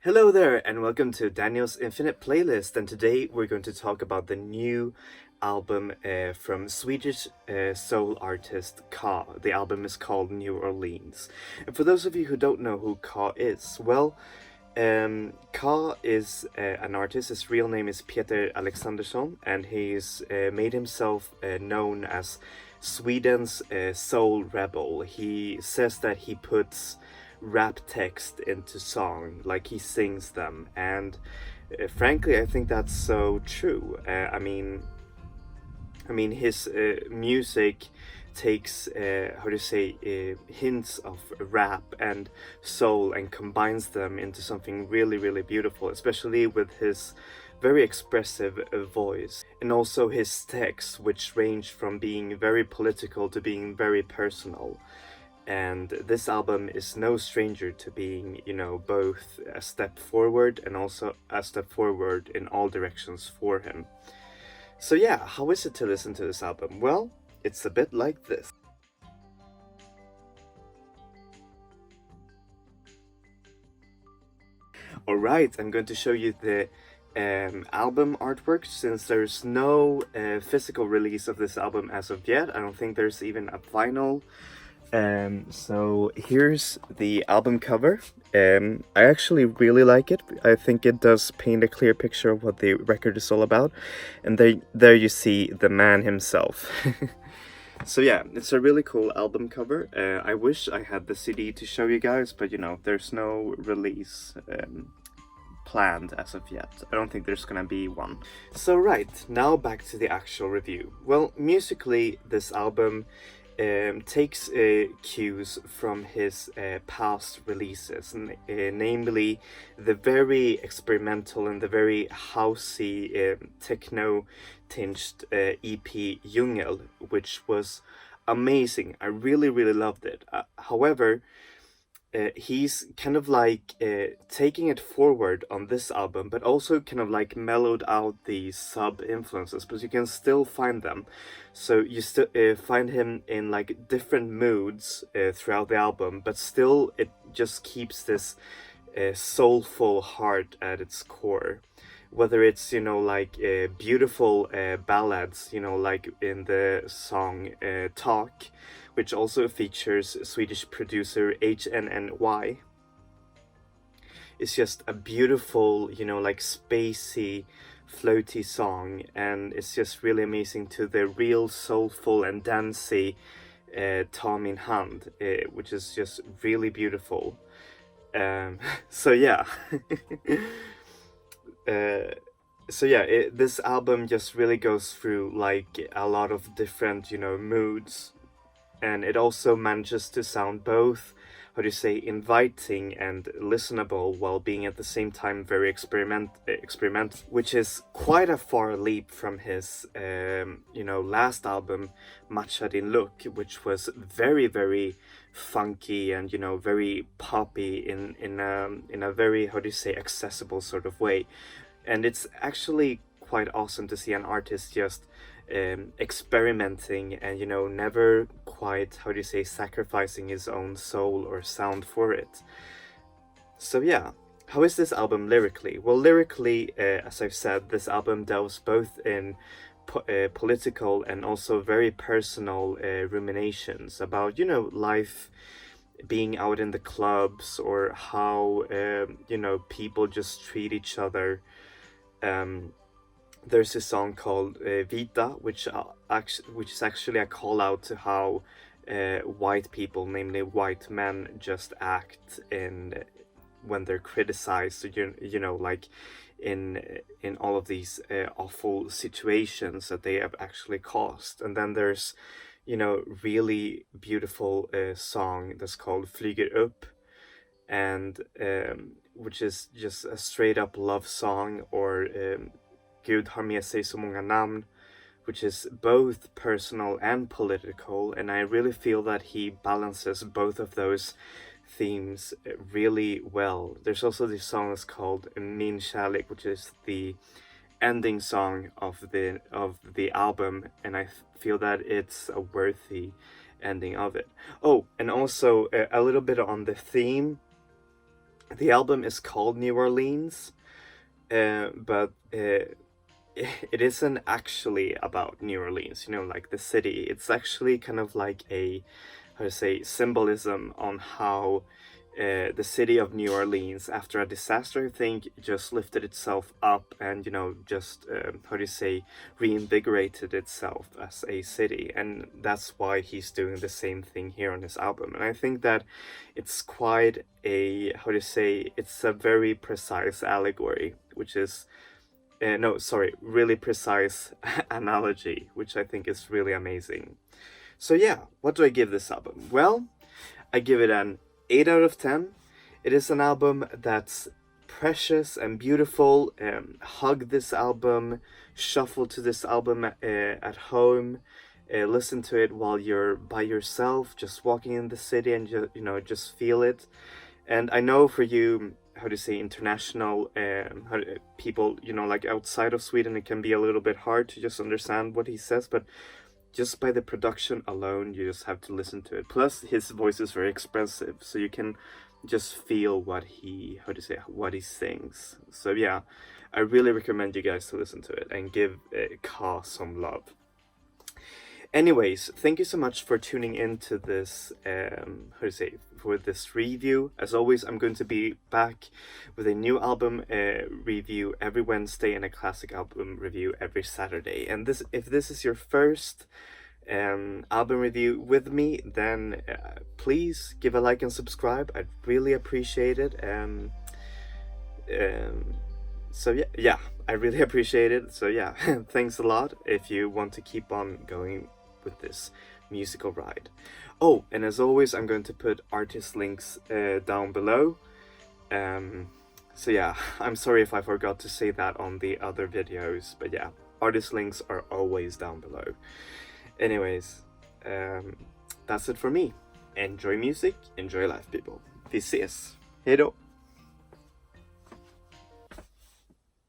Hello there, and welcome to Daniel's Infinite Playlist. And today we're going to talk about the new album from Swedish soul artist Kaah. The album is called New Orleans. And for those of you who don't know who Kaah is, well, Kaah is an artist. His real name is Peter Alexandersson, and he's made himself known as Sweden's soul rebel. He says that he puts rap text into song, like he sings them, and frankly, I think that's so true. I mean, his music takes how to say hints of rap and soul and combines them into something really, really beautiful, especially with his very expressive voice, and also his texts, which range from being very political to being very personal. And this album is no stranger to being, both a step forward and also a step forward in all directions for him. So yeah, how is it to listen to this album? Well, it's a bit like this. Alright, I'm going to show you the album artwork since there's no physical release of this album as of yet. I don't think there's even a vinyl. So here's the album cover. I actually really like it. I think it does paint a clear picture of what the record is all about. And there you see the man himself. So yeah, it's a really cool album cover. I wish I had the CD to show you guys, but there's no release planned as of yet. I don't think there's gonna be one. So right, now back to the actual review. Well, musically, this album takes cues from his past releases, namely the very experimental and the very housey, techno-tinged EP Djungel, which was amazing. I really, really loved it. However, he's kind of like taking it forward on this album, but also kind of like mellowed out the sub influences, but you can still find them. So you still find him in like different moods throughout the album, but still it just keeps this soulful heart at its core. Whether it's like beautiful ballads, like in the song Talk, which also features Swedish producer HNNY. It's just a beautiful, like spacey, floaty song, and it's just really amazing to the real soulful and dancey Ta Min Hand, which is just really beautiful. So yeah. This album just really goes through like a lot of different, moods, and it also manages to sound both, how do you say, inviting and listenable while being at the same time very experiment, which is quite a far leap from his last album Matcha Din Look, which was very, very funky and very poppy in a very, how do you say, accessible sort of way. And it's actually quite awesome to see an artist just experimenting and never quite, how do you say, sacrificing his own soul or sound for it. So yeah, how is this album lyrically? Well, lyrically, as I've said, this album delves both in political and also very personal ruminations about life, being out in the clubs, or how people just treat each other. There's a song called Vita, which is actually a call out to how white people, namely white men, just act in when they're criticized. So like in all of these awful situations that they have actually caused. And then there's really beautiful song that's called Flyger upp, and which is just a straight up love song, or Gud har med sig så många namn, which is both personal and political, and I really feel that he balances both of those themes really well. There's also this song that's called Min Kärlek, which is the ending song of the album, and I feel that it's a worthy ending of it. Oh, and also a little bit on the theme. The album is called New Orleans, but it isn't actually about New Orleans, you know, like the city. It's actually kind of like a, how to say, symbolism on how the city of New Orleans, after a disaster, I think, just lifted itself up and, you know, just, how do you say, reinvigorated itself as a city. And that's why he's doing the same thing here on his album. And I think that it's quite a, how do you say, it's a very precise allegory, which is, no, sorry, really precise analogy, which I think is really amazing. So yeah, what do I give this album? Well, I give it an 8 out of 10. It is an album that's precious and beautiful. Hug this album, shuffle to this album at home, listen to it while you're by yourself, just walking in the city, and just feel it. And I know for you, how to say, international people, you know, like outside of Sweden, it can be a little bit hard to just understand what he says, but just by the production alone, you just have to listen to it. Plus, his voice is very expressive, so you can just feel what he, how to say, what he sings. So yeah, I really recommend you guys to listen to it and give Kaah some love. Anyways, thank you so much for tuning in to this, how to say, for this review. As always, I'm going to be back with a new album review every Wednesday and a classic album review every Saturday. And this, if this is your first album review with me, then please give a like and subscribe. I'd really appreciate it. So yeah, I really appreciate it. So yeah, thanks a lot if you want to keep on going with this musical ride. Oh, and as always, I'm going to put artist links down below. So yeah, I'm sorry if I forgot to say that on the other videos, but yeah, artist links are always down below. Anyways, that's it for me. Enjoy music, enjoy life, people. Vi ses. Hejdå!